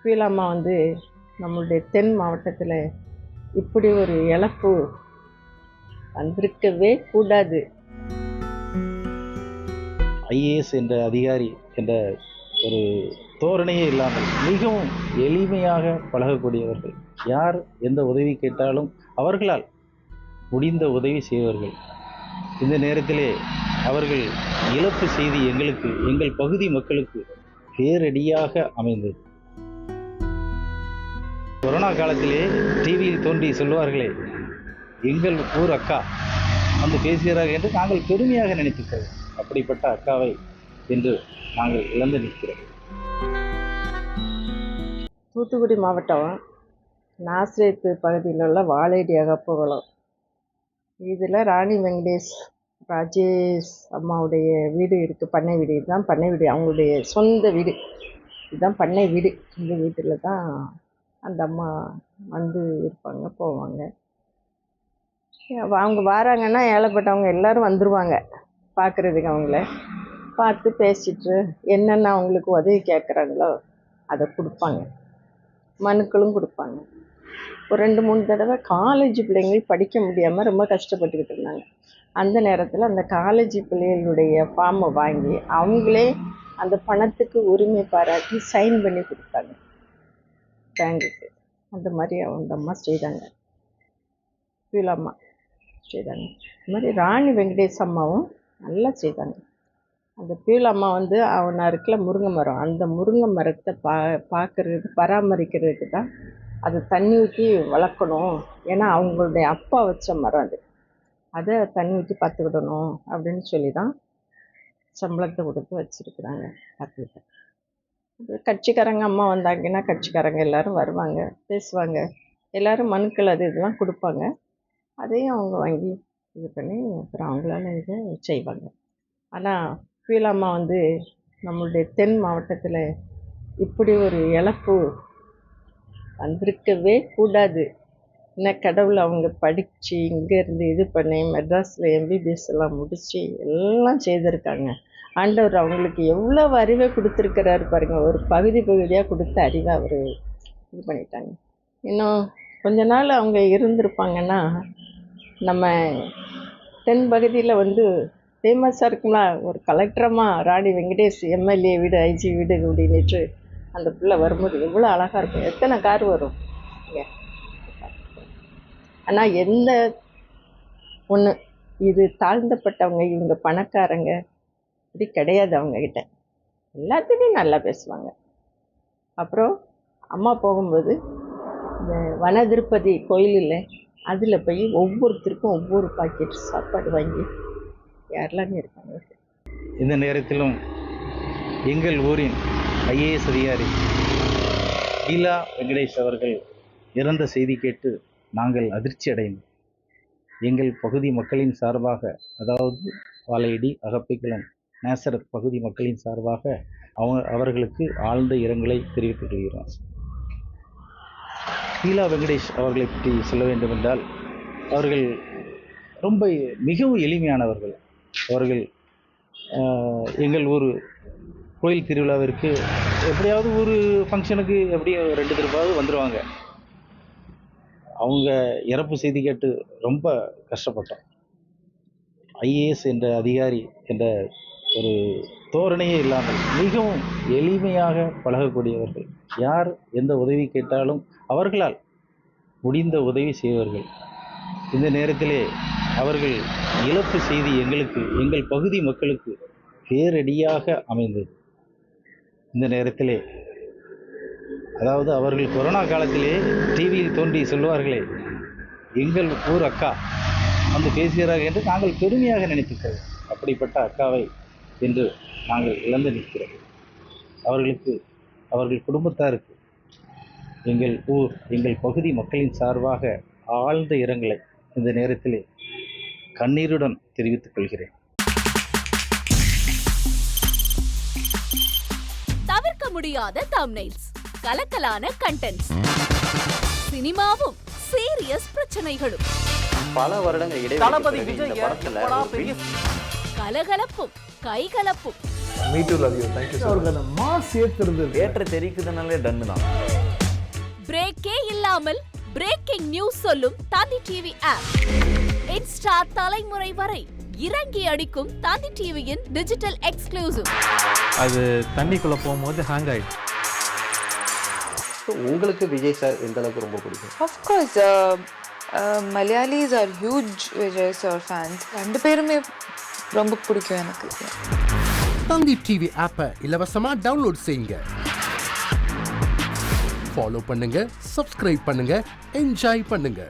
பீலாம்மா நம்மளுடைய தென் மாவட்டத்தில் இப்படி ஒரு இழப்பு வந்திருக்கவே கூடாது. ஐஏஎஸ் என்ற அதிகாரி என்ற ஒரு தோரணையே இல்லாமல் மிகவும் எளிமையாக பழகக்கூடியவர்கள். யார் எந்த உதவி கேட்டாலும் அவர்களால் முடிந்த உதவி செய்வார்கள். இந்த நேரத்திலே அவர்கள் இழப்பு செய்தி எங்களுக்கு, எங்கள் பகுதி மக்களுக்கு பேரடியாக அமைந்தது. கொரோனா காலத்திலே டிவியில் தோன்றி சொல்வார்களே, எங்கள் ஊர் அக்கா வந்து பேசுகிறார்கள் என்று நாங்கள் பெருமையாக நினைத்துக்கிறோம். அப்படிப்பட்ட அக்காவை என்று நாங்கள் இழந்து நிற்கிறோம். தூத்துக்குடி மாவட்டம் நாசிரேத்து பகுதியில் உள்ள வாழையடி அகப்புகுளம், இதில் ராணி வெங்கடேஷ் ராஜேஷ் அம்மாவுடைய வீடு இருக்குது. பண்ணை வீடு, இதுதான் பண்ணை வீடு, அவங்களுடைய சொந்த வீடு. இதுதான் பண்ணை வீடு. இந்த வீட்டில் தான் அந்த அம்மா இருப்பாங்க, போவாங்க. அவங்க வராங்கன்னா ஏழைப்பட்டவங்க எல்லோரும் வந்துடுவாங்க பார்க்குறதுக்கு. அவங்கள பார்த்து பேசிட்டு என்னென்ன அவங்களுக்கு உதவி கேட்குறாங்களோ அதை கொடுப்பாங்க. மனுக்களும் கொடுப்பாங்க. ஒரு 2-3 தடவை காலேஜ் பிள்ளைங்கள் படிக்க முடியாமல் ரொம்ப கஷ்டப்பட்டுக்கிட்டு இருந்தாங்க. அந்த நேரத்தில் அந்த காலேஜ் பிள்ளைகளுடைய ஃபார்மை வாங்கி அவங்களே அந்த பணத்துக்கு உரிமை பாராட்டி சைன் பண்ணி கொடுத்தாங்க பேங்குக்கு. அந்த மாதிரி அந்த அம்மா செய்தாங்க, பீலாம்மா செய்தாங்க. அது மாதிரி ராணி வெங்கடேஷ் அம்மாவும் நல்லா செய்தாங்க. அந்த பீலாம்மா அவன் இருக்குல்ல முருங்கை மரம், அந்த முருங்கை மரத்தை பார்க்குறது பராமரிக்கிறதுக்கு தான் அதை தண்ணி ஊற்றி வளர்க்கணும். ஏன்னா அவங்களுடைய அப்பா வச்ச மரம் அது, அதை தண்ணி ஊற்றி பார்த்துக்கிடணும் அப்படின்னு சொல்லி தான் சம்பளத்தை கொடுத்து வச்சுருக்குறாங்க. பார்த்துக்கிட்டேன். கட்சிக்காரங்க அம்மா வந்தாங்கன்னா கட்சிக்காரங்க எல்லோரும் வருவாங்க, பேசுவாங்க, எல்லோரும் மனுக்கள் அது இதெல்லாம் கொடுப்பாங்க. அதையும் அவங்க வாங்கி இது பண்ணி அப்புறம் அவங்களால இதை செய்வாங்க. ஆனால் பீலாம்மா நம்மளுடைய தென் மாவட்டத்தில் இப்படி ஒரு இழப்பு வந்திருக்கவே கூடாது. இன்னும் கடவுள் அவங்க படித்து இங்கேருந்து இது பண்ணி மெட்ராஸில் எம்பிபிஎஸ் எல்லாம் முடித்து எல்லாம் செய்திருக்காங்க. ஆண்டவர் அவங்களுக்கு எவ்வளோ அறிவை கொடுத்துருக்கிறாரு பாருங்கள். ஒரு பகுதியாக கொடுத்த அறிவை அவர் இது பண்ணிட்டாங்க. இன்னும் கொஞ்ச நாள் அவங்க இருந்திருப்பாங்கன்னா நம்ம தென் பகுதியில் ஃபேமஸாக இருக்குங்களா, ஒரு கலெக்டரமாக ராணி வெங்கடேஷ் எம்எல்ஏ வீடு, ஐஜி வீடு அப்படின்ட்டு அந்த பிள்ளை வரும்போது எவ்வளோ அழகாக இருக்கும். எத்தனை கார் வரும் இங்கே. ஆனால் எந்த ஒன்று இது தாழ்ந்தப்பட்டவங்க, இவங்க பணக்காரங்க அப்படி கிடையாது. அவங்கக்கிட்ட எல்லாத்துலேயும் நல்லா பேசுவாங்க. அப்புறம் அம்மா போகும்போது இந்த வன திருப்பதி கோயிலில் அதில் போய் ஒவ்வொருத்தருக்கும் ஒவ்வொரு பாக்கெட் சாப்பாடு வாங்கி யாரெல்லாமே இருக்காங்க. இந்த நேரத்திலும் எங்கள் ஊரின் ஐஏஎஸ் அதிகாரி பீலா வெங்கடேஷ் அவர்கள் இறந்த செய்தி கேட்டு நாங்கள் அதிர்ச்சி அடைந்தோம். எங்கள் பகுதி மக்களின் சார்பாக, அதாவது வாழையடி அகப்பிக்குளம் நேசரத் பகுதி மக்களின் சார்பாக அவர்களுக்கு ஆழ்ந்த இரங்கலை தெரிவித்துக் கொள்கிறோம். பீலா வெங்கடேஷ் அவர்களை பற்றி சொல்ல வேண்டுமென்றால் அவர்கள் ரொம்ப மிகவும் எளிமையானவர்கள். அவர்கள் எங்கள் ஊர் கோயில் திருவிழாவிற்கு எப்படியாவது ஒரு ஃபங்க்ஷனுக்கு எப்படியும் 2 திருப்பாவது வந்துடுவாங்க. அவங்க இறப்பு செய்தி கேட்டு ரொம்ப கஷ்டப்பட்டோம். ஐஏஎஸ் என்ற அதிகாரி என்ற ஒரு தோரணையே இல்லாமல் மிகவும் எளிமையாக பழகக்கூடியவர்கள். யார் எந்த உதவி கேட்டாலும் அவர்களால் முடிந்த உதவி செய்வார்கள். இந்த நேரத்திலே அவர்கள் இழப்பு செய்தி எங்களுக்கு, எங்கள் பகுதி மக்களுக்கு பேரடியாக அமைந்தது. இந்த நேரத்திலே அதாவது அவர்கள் கொரோனா காலத்திலே டிவியில் தோன்றி சொல்வார்களே, எங்கள் ஊர் அக்கா வந்து பேசுகிறார்கள் என்று நாங்கள் பெருமையாக நினைத்துக்கிறோம். அப்படிப்பட்ட அக்காவை என்று நாங்கள் இழந்து நிற்கிறோம். அவர்களுக்கு, அவர்கள் குடும்பத்தாருக்கு எங்கள் ஊர், எங்கள் பகுதி மக்களின் சார்பாக ஆழ்ந்த இரங்கலை இந்த நேரத்திலே கண்ணீருடன் தெரிவித்துக் கொள்கிறேன். தவிர்க்க முடியாத தம்ப்நெயில்ஸ், கலக்கலான கண்டென்ட்ஸ், சினிமாவும் சீரியஸ் பிரச்சனைகளும், பல வருடங்கள் இடைவெளி கலகலப்பும் கைகலப்பும் me too love you. Thank you. அவருக்கு அந்த மாஸ் ஏத்துறது ஏற்ற தெரிக்குதுனாலே டன்னு தான். பிரேக்கே இல்லாமல் பிரேக்கிங் நியூஸ் சொல்லும் தந்தி டிவி ஆப். இன்ஸ்டா தலைமுறை வரை இறங்கி அடிக்கும் தந்தி டிவியின் டிஜிட்டல் எக்ஸ்க்ளூசிவ். அது தண்ணிக்குள்ள போகும்போது ஹேங் ஆயிடுச்சு. உங்களுக்கு விஜய் சார் எந்த அளவுக்கு ரொம்ப பிடிக்கும்? Of course, Malayalis are huge Vijay sir fans. ரெண்டு பேருமே ரொம்ப பிடிக்கும் எனக்கு. தந்தி டிவி ஆப்பை இலவசமா டவுன்லோட் செய்யுங்க. ஃபாலோ பண்ணுங்க, சப்ஸ்கிரைப் பண்ணுங்க, என்ஜாய் பண்ணுங்க.